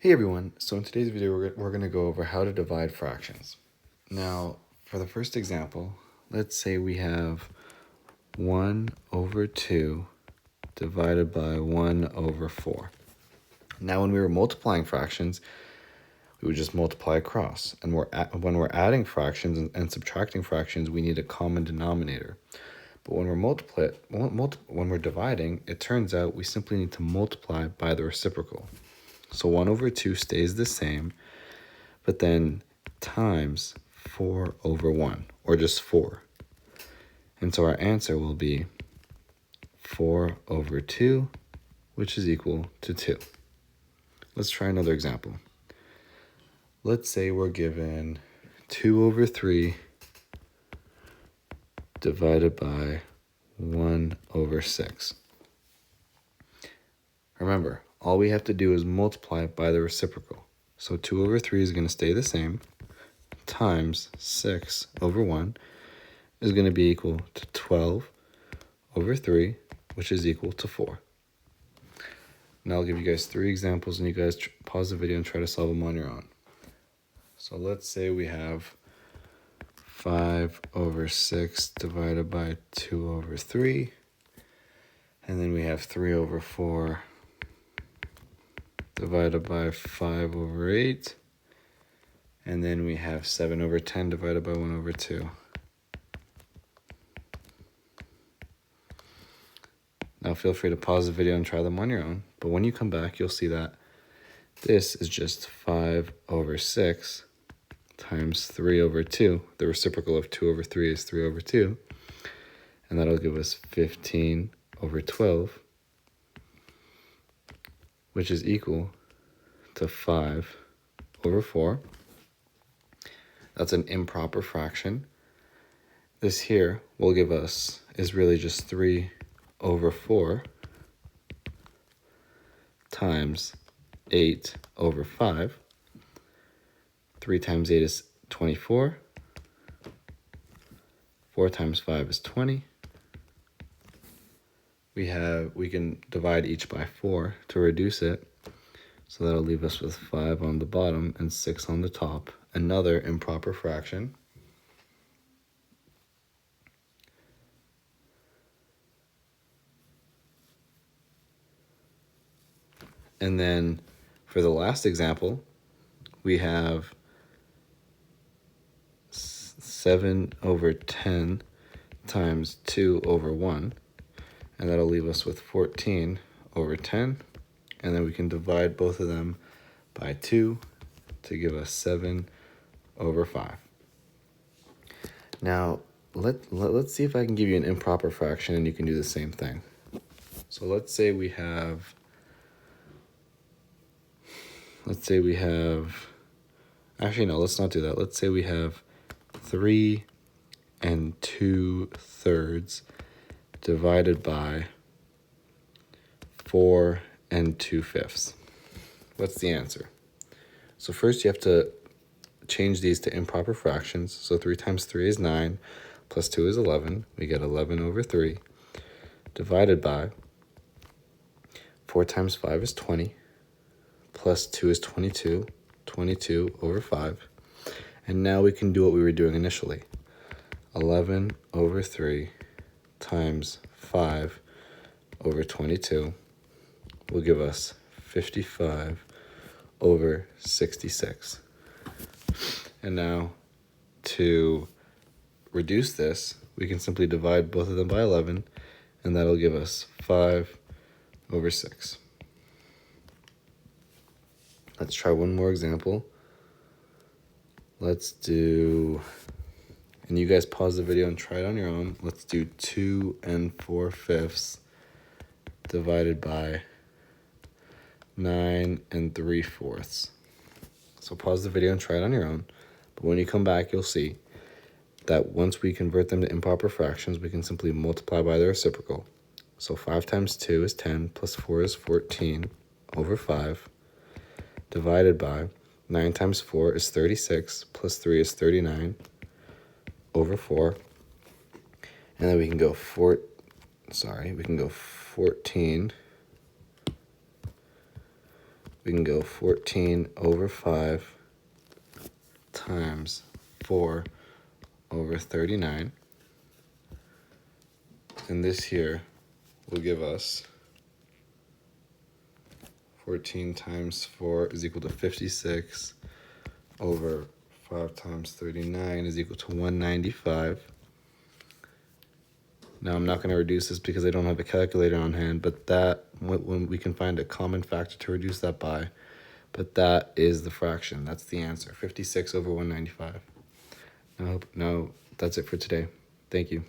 Hey everyone, so in today's video we're going to go over how to divide fractions. Now for the first example, let's say we have 1 over 2 divided by 1 over 4. Now when we were multiplying fractions, we would just multiply across. And when we're adding fractions and subtracting fractions, we need a common denominator. But when we're dividing, it turns out we simply need to multiply by the reciprocal. So 1 over 2 stays the same, but then times 4 over 1, or just 4. And so our answer will be 4 over 2, which is equal to 2. Let's try another example. Let's say we're given 2 over 3 divided by 1 over 6. Remember, all we have to do is multiply by the reciprocal. So 2 over 3 is going to stay the same, times 6 over 1 is going to be equal to 12 over 3, which is equal to 4. Now I'll give you guys 3 examples, and you guys pause the video and try to solve them on your own. So let's say we have 5 over 6 divided by 2 over 3, and then we have 3 over 4 divided by 5 over 8, and then we have 7 over 10 divided by 1 over 2. Now feel free to pause the video and try them on your own, but when you come back, you'll see that this is just 5 over 6 times 3 over 2. The reciprocal of 2 over 3 is 3 over 2, and that'll give us 15 over 12, which is equal to 5 over 4. That's an improper fraction. This here will give us, is really just 3 over 4 times 8 over 5. 3 times 8 is 24. 4 times 5 is 20. We can divide each by 4 to reduce it. So that'll leave us with 5 on the bottom and 6 on the top. Another improper fraction. And then for the last example, we have 7 over 10 times 2 over 1. And that'll leave us with 14 over 10. And then we can divide both of them by 2 to give us 7 over 5. Now, let's see if I can give you an improper fraction and you can do the same thing. So let's say we have, actually no, let's not do that. Let's say we have 3 2/3 divided by 4 2/5. What's the answer? So first you have to change these to improper fractions. So 3 times 3 is 9, plus 2 is 11. We get 11 over 3, divided by 4 times 5 is 20, plus 2 is 22, 22 over 5. And now we can do what we were doing initially. 11 over 3 times 5 over 22 will give us 55 over 66. And now to reduce this, we can simply divide both of them by 11, and that'll give us 5 over 6. Let's try one more example. Let's do, and you guys pause the video and try it on your own. Let's do 2 4/5 divided by 9 3/4. So pause the video and try it on your own. But when you come back, you'll see that once we convert them to improper fractions, we can simply multiply by the reciprocal. So 5 times 2 is 10, plus 4 is 14 over 5, divided by 9 times 4 is 36, plus 3 is 39 over 4. And then we can go 14. we can go 14 over 5 times 4 over 39. And this here will give us 14 times 4 is equal to 56 over 5 times 39 is equal to 195. Now I'm not going to reduce this because I don't have a calculator on hand, but that, when we can find a common factor to reduce that by, but that is the fraction. That's the answer, 56 over 195. Now that's it for today. Thank you.